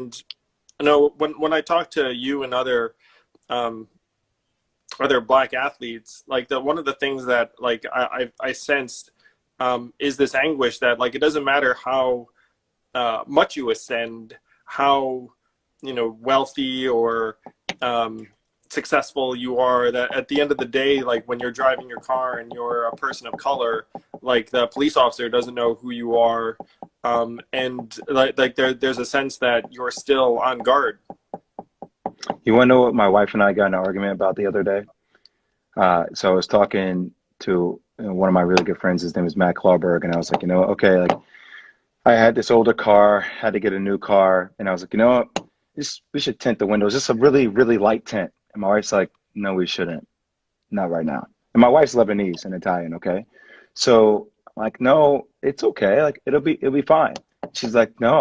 You know, when I talk to you and um, other black athletes, like the one of the things that like I sensed is this anguish that like it doesn't matter how much you ascend, how wealthy or um, successful you are. That at the end of the day, like when you're driving your car and you're a person of color, like the police officer doesn't know who you are, and like there's a sense that you're still on guard. You want to know what my wife and I got in an argument about the other day? So I was talking to one of my really good friends. His name is Matt Clawberg, and I was like, okay, like I had this older car, had to get a new car, and I was like, what? We should tint the windows, just a really, really light tint. And my wife's like, no, we shouldn't, not right now. And my wife's Lebanese and Italian, okay? So I'm like, no, it's okay, like it'll be fine. She's like, no,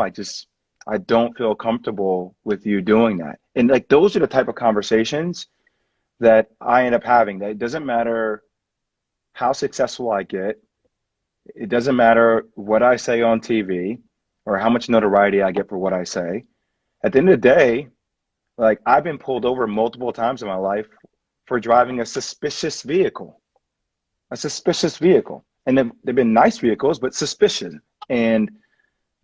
I don't feel comfortable with you doing that. And like those are the type of conversations that I end up having. That it doesn't matter how successful I get. It doesn't matter what I say on TV or how much notoriety I get for what I say. At the end of the day, like I've been pulled over multiple times in my life for driving a suspicious vehicle, a suspicious vehicle. And they've been nice vehicles, but suspicious. And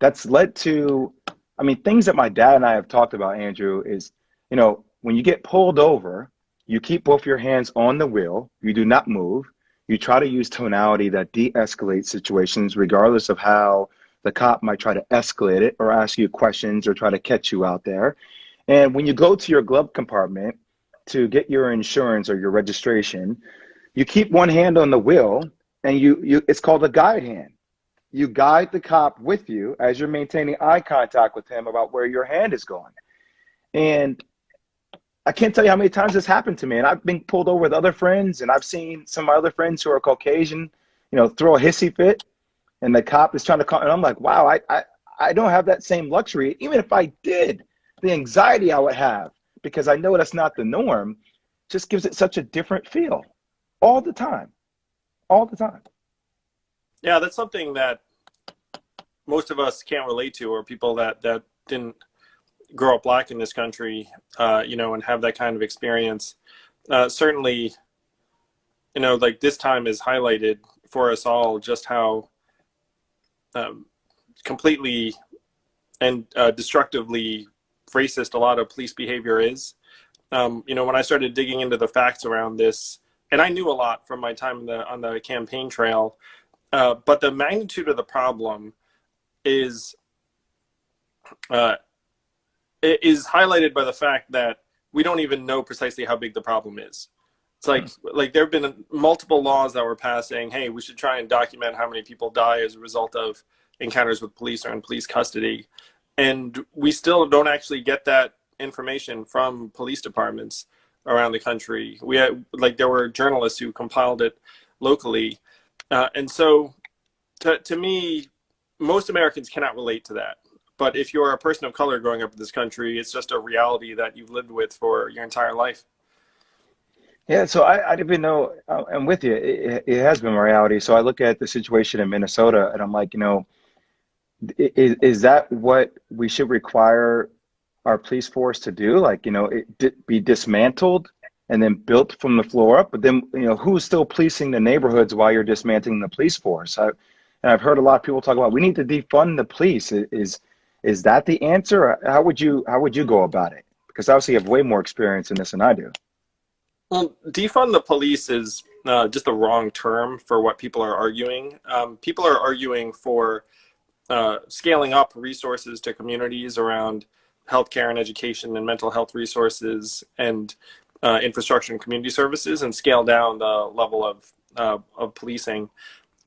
that's led to, I mean, things that my dad and I have talked about, Andrew, is, when you get pulled over, you keep both your hands on the wheel, you do not move. You try to use tonality that de-escalates situations, regardless of how the cop might try to escalate it or ask you questions or try to catch you out there. And when you go to your glove compartment to get your insurance or your registration, you keep one hand on the wheel and you it's called a guide hand. You guide the cop with you as you're maintaining eye contact with him about where your hand is going. And I can't tell you how many times this happened to me. And I've been pulled over with other friends, and I've seen some of my other friends who are Caucasian, throw a hissy fit, and the cop is trying to call. And I'm like, wow, I don't have that same luxury. Even if I did, the anxiety I would have, because I know that's not the norm, just gives it such a different feel all the time, all the time. Yeah, that's something that most of us can't relate to, or people that didn't grow up black in this country, and have that kind of experience. Certainly, like this time has highlighted for us all just how completely and destructively racist a lot of police behavior is. When I started digging into the facts around this, and I knew a lot from my time on the campaign trail, but the magnitude of the problem is is highlighted by the fact that we don't even know precisely how big the problem is. It's like there have been multiple laws that were passed saying, hey, we should try and document how many people die as a result of encounters with police or in police custody. And we still don't actually get that information from police departments around the country. We had, there were journalists who compiled it locally. And so to me, most Americans cannot relate to that. But if you're a person of color growing up in this country, it's just a reality that you've lived with for your entire life. Yeah, so I didn't even know. I'm with you. It has been reality. So I look at the situation in Minnesota, and I'm like, is that what we should require our police force to do? Like, be dismantled and then built from the floor up. But then, who's still policing the neighborhoods while you're dismantling the police force? And I've heard a lot of people talk about we need to defund the police. Is that the answer? How would you go about it? Because obviously you have way more experience in this than I do. Well, defund the police is just the wrong term for what people are arguing. People are arguing for scaling up resources to communities around healthcare and education and mental health resources and infrastructure and community services, and scale down the level of policing.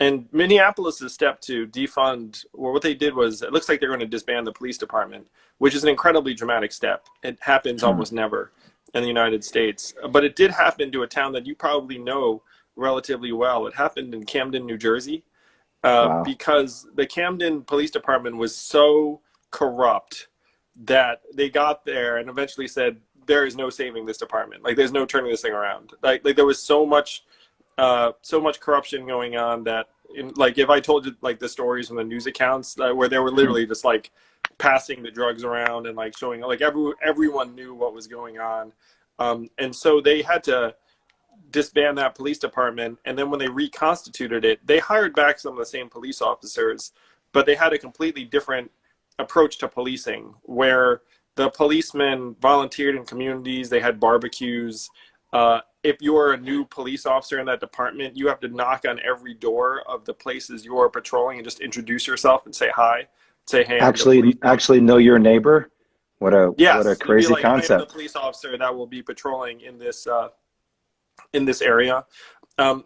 And Minneapolis' step to defund, well, what they did was, it looks like they're going to disband the police department, which is an incredibly dramatic step. It happens Hmm. almost never in the United States. But it did happen to a town that you probably know relatively well. It happened in Camden, New Jersey, Wow. because the Camden Police Department was so corrupt that they got there and eventually said, there is no saving this department. Like, there's no turning this thing around. Like there was so much corruption going on that, like, if I told you like the stories from the news accounts where they were literally just like passing the drugs around and like showing like everyone knew what was going on. And so they had to disband that police department. And then when they reconstituted it, they hired back some of the same police officers, but they had a completely different approach to policing where the policemen volunteered in communities. They had barbecues. If you're a new police officer in that department, you have to knock on every door of the places you're patrolling and just introduce yourself and say hi. Say, hey, Actually know your neighbor. What a crazy like, concept. I'm the police officer that will be patrolling in this area.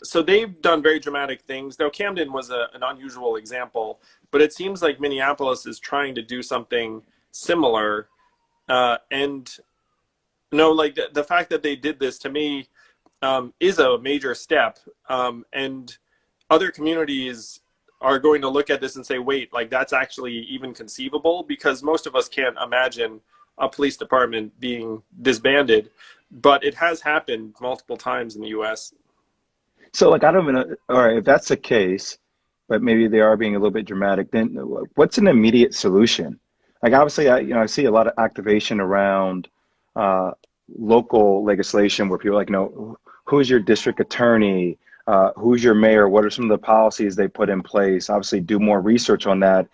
So they've done very dramatic things. Now, Camden was an unusual example, but it seems like Minneapolis is trying to do something similar. And no, like the fact that they did this to me is a major step. And other communities are going to look at this and say, wait, like that's actually even conceivable, because most of us can't imagine a police department being disbanded, but it has happened multiple times in the US. So like, I don't even know, all right, if that's the case, but maybe they are being a little bit dramatic, then what's an immediate solution? Like obviously, I see a lot of activation around local legislation where people are like, who's your district attorney? Who's your mayor? What are some of the policies they put in place? Obviously, do more research on that.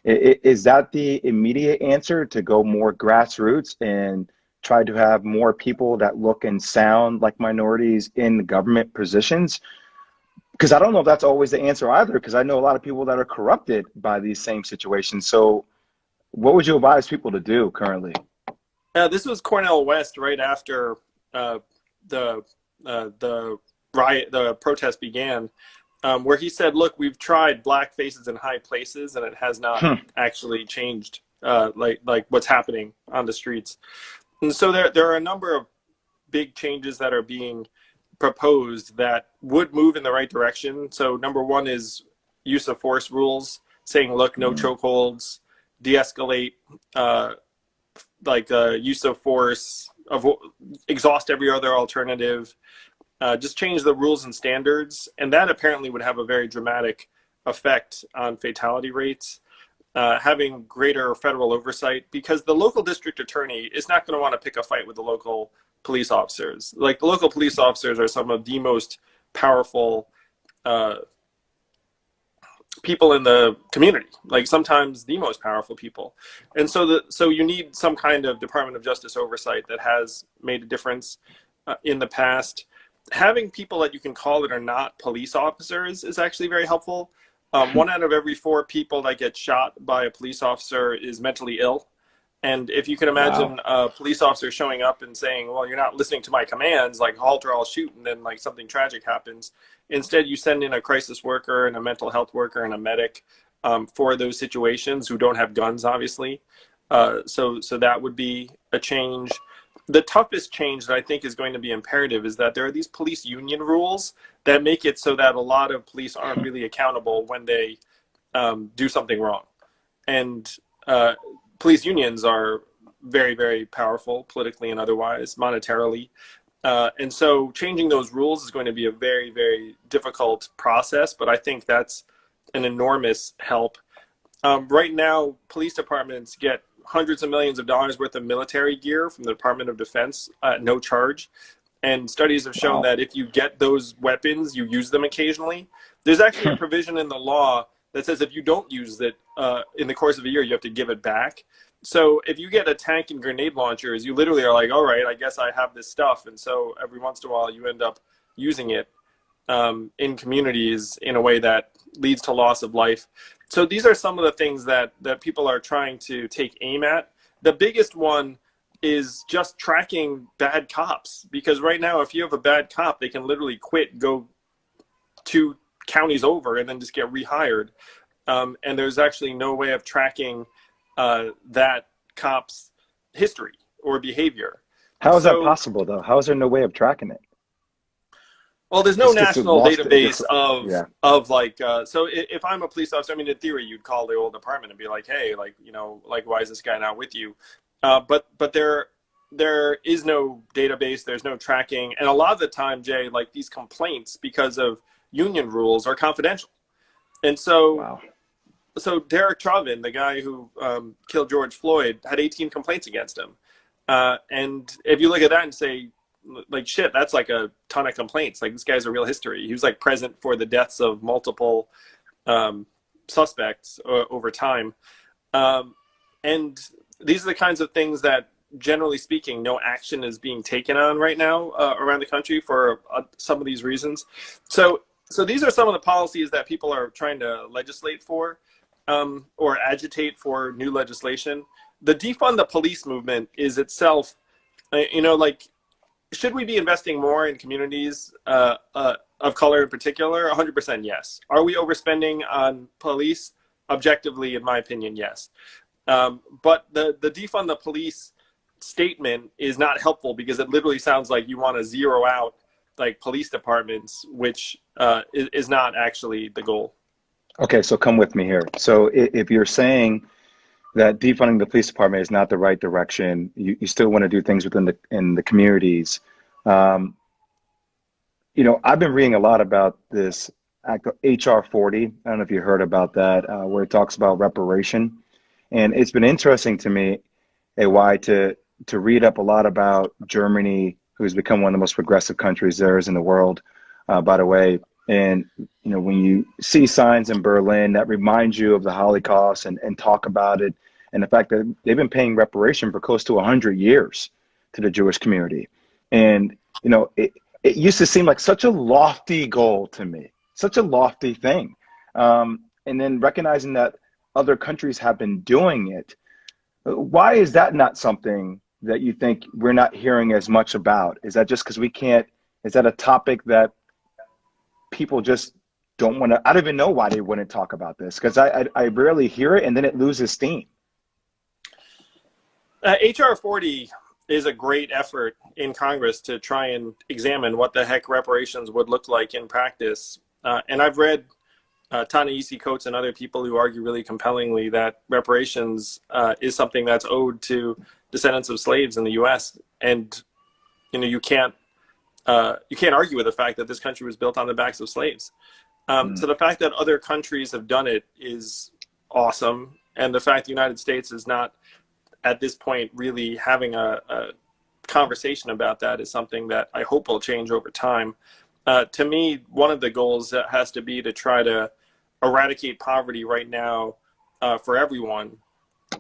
Is that the immediate answer, to go more grassroots and try to have more people that look and sound like minorities in government positions? Because I don't know if that's always the answer either, because I know a lot of people that are corrupted by these same situations. So what would you advise people to do currently? This was Cornel West right after the riot, the protest began, where he said, look, we've tried black faces in high places and it has not actually changed like what's happening on the streets. And so there are a number of big changes that are being proposed that would move in the right direction. So number one is use of force rules, saying, look, no chokeholds, de-escalate, use of force, exhaust every other alternative. Just change the rules and standards, and that apparently would have a very dramatic effect on fatality rates. Having greater federal oversight, because the local district attorney is not going to want to pick a fight with the local police officers. Like, the local police officers are some of the most powerful people in the community, like sometimes the most powerful people. And so you need some kind of Department of Justice oversight that has made a difference in the past. Having people that you can call that are not police officers is actually very helpful. 1 out of every 4 people that get shot by a police officer is mentally ill. And if you can imagine a police officer showing up and saying, well, you're not listening to my commands, like halt or I'll shoot, and then like something tragic happens. Instead, you send in a crisis worker and a mental health worker and a medic for those situations, who don't have guns, obviously. So that would be a change. The toughest change that I think is going to be imperative is that there are these police union rules that make it so that a lot of police aren't really accountable when they do something wrong. And police unions are very, very powerful politically and otherwise, monetarily. And so changing those rules is going to be a very, very difficult process, but I think that's an enormous help. Right now, police departments get hundreds of millions of dollars worth of military gear from the Department of Defense at no charge. And studies have shown that if you get those weapons, you use them occasionally. There's actually a provision in the law that says if you don't use it in the course of a year, you have to give it back. So if you get a tank and grenade launchers, you literally are like, all right, I guess I have this stuff. And so every once in a while, you end up using it in communities in a way that leads to loss of life. So these are some of the things that people are trying to take aim at. The biggest one is just tracking bad cops, because right now, if you have a bad cop, they can literally quit, go 2 counties over, and then just get rehired. And there's actually no way of tracking that cop's history or behavior. How is that possible, though? How is there no way of tracking it? Well, there's no national database of like, so if I'm a police officer, I mean, in theory, you'd call the old department and be like, hey, like, why is this guy not with you? But there is no database, there's no tracking. And a lot of the time, Jay, like, these complaints, because of union rules, are confidential. And so so Derek Chauvin, the guy who killed George Floyd, had 18 complaints against him. And if you look at that and say, like, shit, that's like a ton of complaints. Like, this guy's a real history. He was like present for the deaths of multiple suspects over time. And these are the kinds of things that, generally speaking, no action is being taken on right now around the country for some of these reasons. So these are some of the policies that people are trying to legislate for, or agitate for new legislation. The defund the police movement is itself, like, should we be investing more in communities of color in particular? 100% yes. Are we overspending on police? Objectively, in my opinion, yes. But the defund the police statement is not helpful because it literally sounds like you want to zero out like police departments, which is not actually the goal. Okay, so come with me here. So if you're saying that defunding the police department is not the right direction, you still want to do things in the communities. I've been reading a lot about this act, HR 40. I don't know if you heard about that, where it talks about reparation. And it's been interesting to me, AY, to read up a lot about Germany, who's become one of the most progressive countries there is in the world, by the way. And, when you see signs in Berlin that remind you of the Holocaust and talk about it, and the fact that they've been paying reparation for close to 100 years to the Jewish community. And, it used to seem like such a lofty goal to me, such a lofty thing. And then recognizing that other countries have been doing it, why is that not something that you think we're not hearing as much about? Is that just because we can't, is that a topic that people just don't want to, I don't even know why they wouldn't talk about this, because I rarely hear it and then it loses steam. HR 40 is a great effort in Congress to try and examine what the heck reparations would look like in practice. And I've read Ta-Nehisi Coates and other people who argue really compellingly that reparations is something that's owed to descendants of slaves in the U.S. And you can't argue with the fact that this country was built on the backs of slaves. So the fact that other countries have done it is awesome, and the fact the United States is not at this point really having a conversation about that is something that I hope will change over time. To me, one of the goals that has to be to try to eradicate poverty right now for everyone.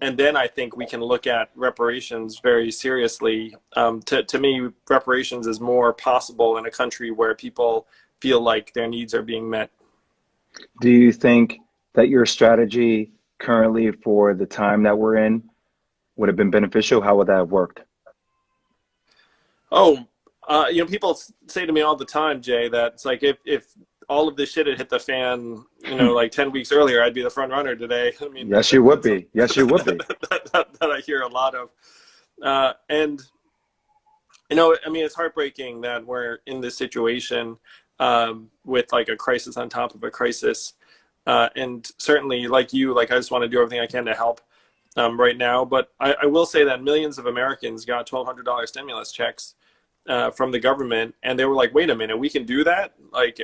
And then I think we can look at reparations very seriously. To me, reparations is more possible in a country where people feel like their needs are being met. Do you think that your strategy currently for the time that we're in would have been beneficial? How would that have worked? People say to me all the time, Jay, that it's like if all of this shit had hit the fan, like 10 weeks earlier, I'd be the front runner today. I mean, yes, you would be. Yes, you would be. That I hear a lot of. It's heartbreaking that we're in this situation with like a crisis on top of a crisis. And certainly I just want to do everything I can to help right now. But I will say that millions of Americans got $1,200 stimulus checks from the government, and they were like, wait a minute, we can do that?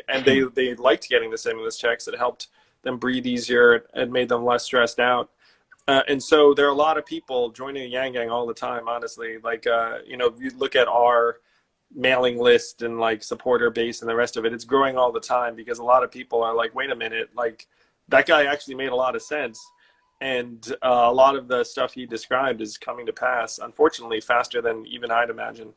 And they liked getting the stimulus checks. It helped them breathe easier and made them less stressed out. And so there are a lot of people joining the Yang Gang all the time, honestly. You look at our mailing list and like supporter base and the rest of it, it's growing all the time because a lot of people are like, wait a minute, like that guy actually made a lot of sense. And a lot of the stuff he described is coming to pass, unfortunately, faster than even I'd imagine.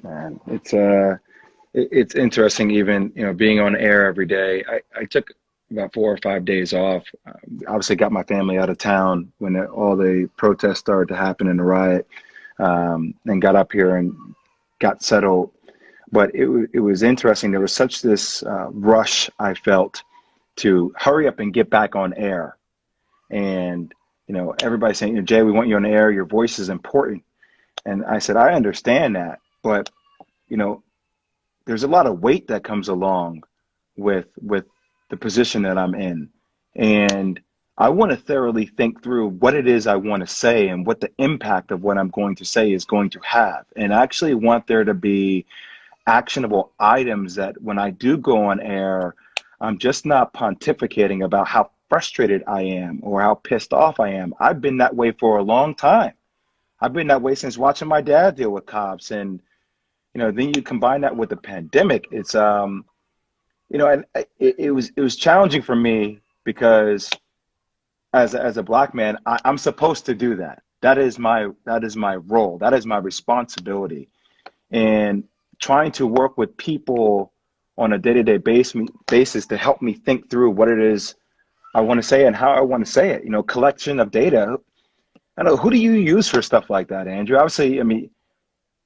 Man, it's interesting, even, being on air every day. I took about 4 or 5 days off. Obviously got my family out of town when all the protests started to happen in the riot, and got up here and got settled. But it was interesting. There was such this rush I felt to hurry up and get back on air. And, everybody saying, Jay, we want you on air. Your voice is important. And I said, I understand that. But, there's a lot of weight that comes along with the position that I'm in. And I want to thoroughly think through what it is I want to say and what the impact of what I'm going to say is going to have. And I actually want there to be actionable items that when I do go on air, I'm just not pontificating about how frustrated I am or how pissed off I am. I've been that way for a long time. I've been that way since watching my dad deal with cops. And, then you combine that with the pandemic. It's, and it was challenging for me because as a black man, I'm supposed to do that. That is my role. That is my responsibility. And trying to work with people on a day-to-day basis to help me think through what it is I want to say and how I want to say it. Collection of data. I don't know, who do you use for stuff like that, Andrew? Obviously, I mean,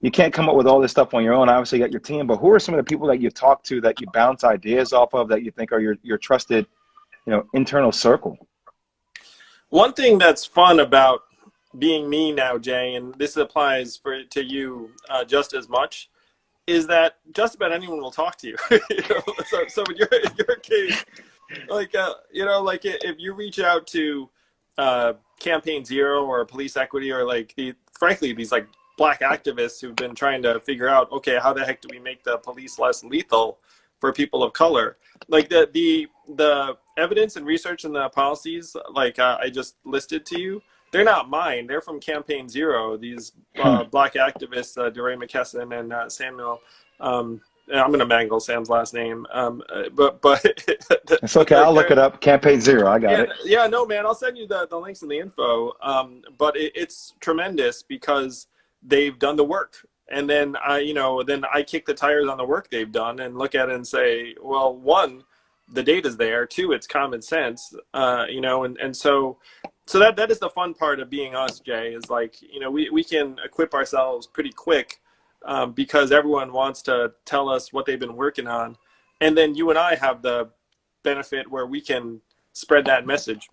you can't come up with all this stuff on your own. Obviously, you got your team, but who are some of the people that you've talked to that you bounce ideas off of that you think are your trusted, internal circle? One thing that's fun about being me now, Jay, and this applies to you just as much, is that just about anyone will talk to you. So in your case, like if you reach out to Campaign Zero or Police Equity or frankly these like black activists who've been trying to figure out, okay, how the heck do we make the police less lethal for people of color? Like the evidence and research and the policies I just listed to you, they're not mine. They're from Campaign Zero. These black activists, DeRay McKesson and Samuel. I'm going to mangle Sam's last name, but it's okay. I'll look it up. Campaign Zero. I got it. Yeah, no, man. I'll send you the links and the info. But it's tremendous because they've done the work, and then I kick the tires on the work they've done and look at it and say, well, one, the data's there. Two, it's common sense. And so that is the fun part of being us, Jay. Is we can equip ourselves pretty quick. Because everyone wants to tell us what they've been working on. And then you and I have the benefit where we can spread that message.